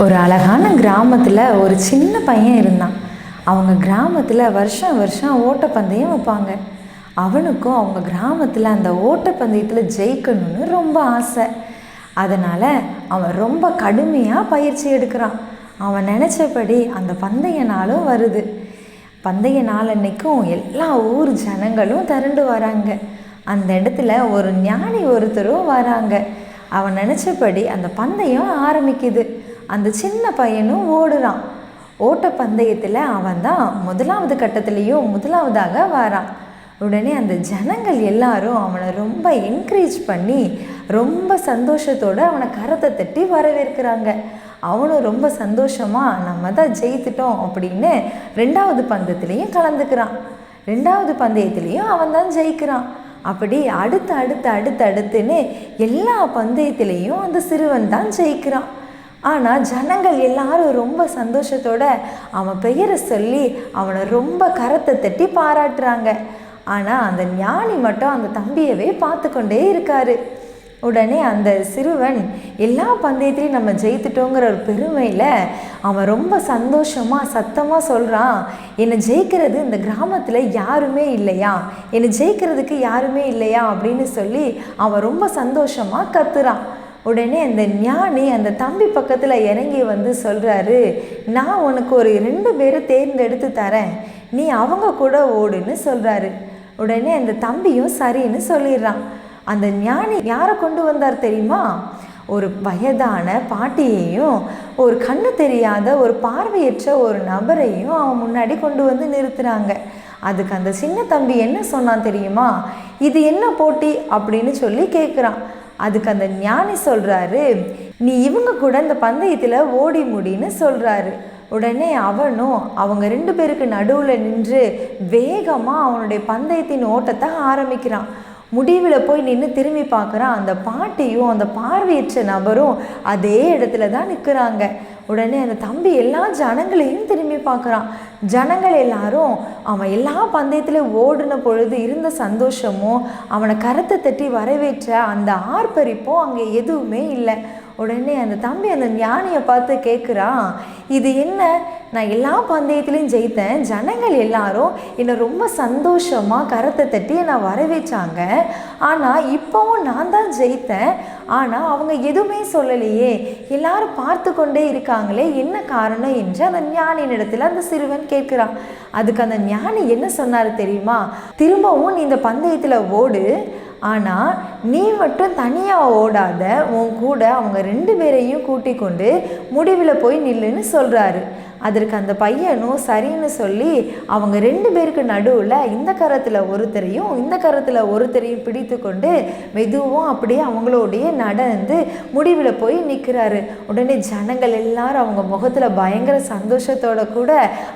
ஒரு அழகான கிராமத்தில் ஒரு சின்ன பையன் இருந்தான். அவங்க கிராமத்தில் வருஷம் வருஷம் ஓட்டப்பந்தயம் வைப்பாங்க. அவனுக்கும் அவங்க கிராமத்தில் அந்த ஓட்டப்பந்தயத்தில் ஜெயிக்கணும்னு ரொம்ப ஆசை. அதனால் அவன் ரொம்ப கடுமையாக பயிற்சி எடுக்கிறான். அவன் நினச்சபடி அந்த பந்தய நாளும் வருது. பந்தய நாள் அன்னைக்கும் எல்லா ஊர் ஜனங்களும் திரண்டு வராங்க. அந்த இடத்துல ஒரு ஞானி ஒருத்தரும் வராங்க. அவன் நினச்சபடி அந்த பந்தயம் ஆரம்பிக்குது. அந்த சின்ன பையனும் ஓடுறான். ஓட்டப்பந்தயத்தில் அவன் தான் முதலாவது கட்டத்துலேயும் முதலாவதாக வரான். உடனே அந்த ஜனங்கள் எல்லாரும் அவனை ரொம்ப என்கரேஜ் பண்ணி ரொம்ப சந்தோஷத்தோடு அவனை கரத்தை தட்டி வரவேற்கிறாங்க. அவனும் ரொம்ப சந்தோஷமாக நம்ம தான் ஜெயித்துட்டோம் அப்படின்னு ரெண்டாவது பந்தயத்துலேயும் கலந்துக்கிறான். ரெண்டாவது பந்தயத்துலேயும் அவன் தான் ஜெயிக்கிறான். அப்படி அடுத்துன்னு எல்லா பந்தயத்திலையும் அந்த சிறுவன் தான் ஜெயிக்கிறான். ஆனால் ஜனங்கள் எல்லாரும் ரொம்ப சந்தோஷத்தோடு அவன் பெயரை சொல்லி அவனை ரொம்ப கரத்தை தட்டி பாராட்டுறாங்க. ஆனால் அந்த ஞானி மட்டும் அந்த தம்பியவே பார்த்து கொண்டே இருக்காரு. உடனே அந்த சிறுவன் எல்லா பந்தயத்திலையும் நம்ம ஜெயித்துட்டோங்கிற ஒரு பெருமையில் அவன் ரொம்ப சந்தோஷமாக சத்தமாக சொல்கிறான், என்னை ஜெயிக்கிறது இந்த கிராமத்தில் யாருமே இல்லையா, என்னை ஜெயிக்கிறதுக்கு யாருமே இல்லையா அப்படின்னு சொல்லி அவன் ரொம்ப சந்தோஷமாக கத்துறான். உடனே அந்த ஞானி அந்த தம்பி பக்கத்தில் இறங்கி வந்து சொல்கிறாரு, நான் உனக்கு ஒரு 2 பேரை தேர்ந்தெடுத்து தரேன், நீ அவங்க கூட ஓடுன்னு சொல்கிறாரு. உடனே அந்த தம்பியும் சரின்னு சொல்லிடுறான். அந்த ஞானி யாரை கொண்டு வந்தார் தெரியுமா? ஒரு வயதான பாட்டியையும் ஒரு கண்ணு தெரியாத ஒரு பார்வையற்ற ஒரு நபரையும் அவன் முன்னாடி கொண்டு வந்து நிறுத்துறாங்க. அதுக்கு அந்த சின்ன தம்பி என்ன சொன்னான் தெரியுமா? இது என்ன போட்டி அப்படின்னு சொல்லி கேட்குறான். அதுக்கு அந்த ஞானி சொல்கிறாரு, நீ இவங்க கூட இந்த பந்தயத்தில் ஓடி முடின்னு சொல்கிறாரு. உடனே அவனும் அவங்க 2 பேருக்கு நடுவில் நின்று வேகமாக அவனுடைய பந்தயத்தின் ஓட்டத்தை ஆரம்பிக்கிறான். முடிவில் போய் நின்று திரும்பி பார்க்குறான். அந்த பாட்டியும் அந்த பார்வையற்ற நபரும் அதே இடத்துல தான் நிற்கிறாங்க. உடனே அந்த தம்பி எல்லா ஜனங்களையும் திரும்பி பார்க்குறான். ஜனங்கள் எல்லாரும் அவன் எல்லா பந்தயத்திலும் ஓடின பொழுது இருந்த சந்தோஷமும் அவனை கரத்தை தட்டி வரவேற்ற அந்த ஆர்ப்பரிப்பும் அங்கே எதுவுமே இல்லை. உடனே அந்த தம்பி அந்த ஞானியை பார்த்து கேட்குறான், இது என்ன, நான் எல்லா பந்தயத்துலேயும் ஜெயித்தேன், ஜனங்கள் எல்லாரும் என்னை ரொம்ப சந்தோஷமாக கரத்தை தட்டி என்னை வரவேற்றாங்க, ஆனால் இப்போவும் நான் தான் ஜெயித்தேன், ஆனால் அவங்க எதுவுமே சொல்லலையே, எல்லாரும் பார்த்து கொண்டே இருக்காங்களே, என்ன காரணம் என்று அந்த ஞானியின் இடத்துல அந்த சிறுவன் கேட்குறான். அதுக்கு அந்த ஞானி என்ன சொன்னார் தெரியுமா? திரும்பவும் நீ இந்த பந்தயத்தில் ஓடு, ஆனால் நீ மட்டும் தனியாக ஓடாத, உன் கூட அவங்க 2 பேரையும் கூட்டிக் கொண்டு முடிவில் போய் நில்லுன்னு சொல்கிறாரு. அதற்கு அந்த பையனும் சரின்னு சொல்லி அவங்க 2 பேருக்கு நடுவில் இந்த கரத்தில் ஒருத்தரையும் இந்த கரத்தில் ஒருத்தரையும் பிடித்து கொண்டு மெதுவும் அப்படியே அவங்களோடைய நடந்து முடிவில் போய் நிற்கிறாரு. உடனே ஜனங்கள் எல்லாரும் அவங்க முகத்தில் பயங்கர சந்தோஷத்தோட கூட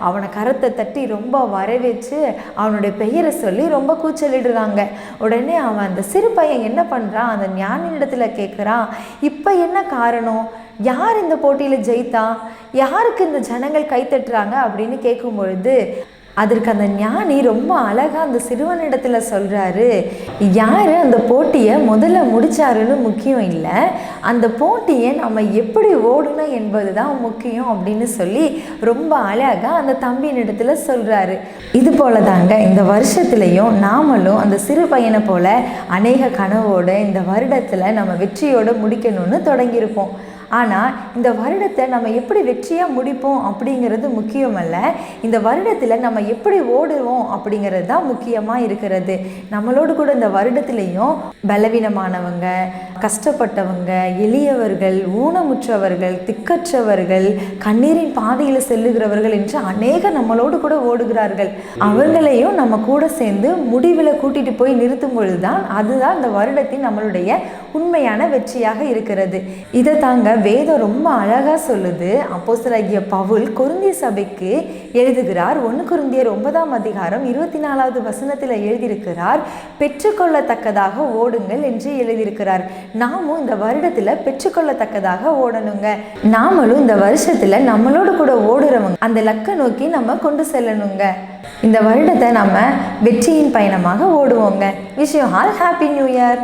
அவனை கரத்தை தட்டி ரொம்ப வரவேற்று அவனுடைய பெயரை சொல்லி ரொம்ப கூச்சலிடுறாங்க. உடனே அவன் அந்த சிறு பையன் என்ன பண்ணுறான், அந்த ஞானியிடத்தில் கேட்குறான், இப்போ என்ன காரணம், யார் இந்த போட்டியில் ஜெயித்தா, யாருக்கு இந்த ஜனங்கள் கைத்தட்டுறாங்க அப்படின்னு கேட்கும் பொழுது அதற்கு அந்த ஞானி ரொம்ப அழகாக அந்த சிறுவனிடத்தில் சொல்கிறாரு, யார் அந்த போட்டியை முதல்ல முடித்தாருன்னு முக்கியம் இல்லை, அந்த போட்டியை நம்ம எப்படி ஓடணும் என்பது தான் முக்கியம் அப்படின்னு சொல்லி ரொம்ப அழகாக அந்த தம்பியினிடத்தில் சொல்கிறாரு. இது போல தாங்க இந்த வருஷத்துலேயும் நாமளும் அந்த சிறு பையனை போல் அநேக கனவோடு இந்த வருடத்தில் நம்ம வெற்றியோடு முடிக்கணும்னு தொடங்கியிருப்போம். ஆனால் இந்த வருடத்தை நம்ம எப்படி வெற்றியாக முடிப்போம் அப்படிங்கிறது முக்கியமல்ல, இந்த வருடத்தில் நம்ம எப்படி ஓடுவோம் அப்படிங்கிறது தான் முக்கியமாக இருக்கிறது. நம்மளோடு கூட இந்த வருடத்துலேயும் பலவீனமானவங்க, கஷ்டப்பட்டவங்க, எளியவர்கள், ஊனமுற்றவர்கள், திக்கற்றவர்கள், கண்ணீரின் பாதையில் செல்லுகிறவர்கள் என்று அநேக நம்மளோடு கூட ஓடுகிறார்கள். அவங்களையும் நம்ம கூட சேர்ந்து முடிவில் கூட்டிகிட்டு போய் நிறுத்தும் பொழுது தான் அதுதான் இந்த வருடத்தின் நம்மளுடைய உண்மையான வெற்றியாக இருக்கிறது. இதை தாங்க வேதம் ரொம்ப அழகாக சொல்லுது. அப்போஸ்தலனாகிய பவுல் கொரிந்திய சபைக்கு எழுதுகிறார். 1 கொரிந்தியர் 9ஆம் அதிகாரம் 24வது வசனத்தில் எழுதியிருக்கிறார், பெற்றுக்கொள்ளத்தக்கதாக ஓடுங்கள் என்று எழுதியிருக்கிறார். நாமும் இந்த வருடத்தில் பெற்றுக்கொள்ளத்தக்கதாக ஓடணுங்க. நாமளும் இந்த வருஷத்தில் நம்மளோடு கூட ஓடுறவங்க அந்த லக்கை நோக்கி நம்ம கொண்டு செல்லணுங்க. இந்த வருடத்தை நம்ம வெற்றியின் பயணமாக ஓடுவோங்க. Wish you all happy new year.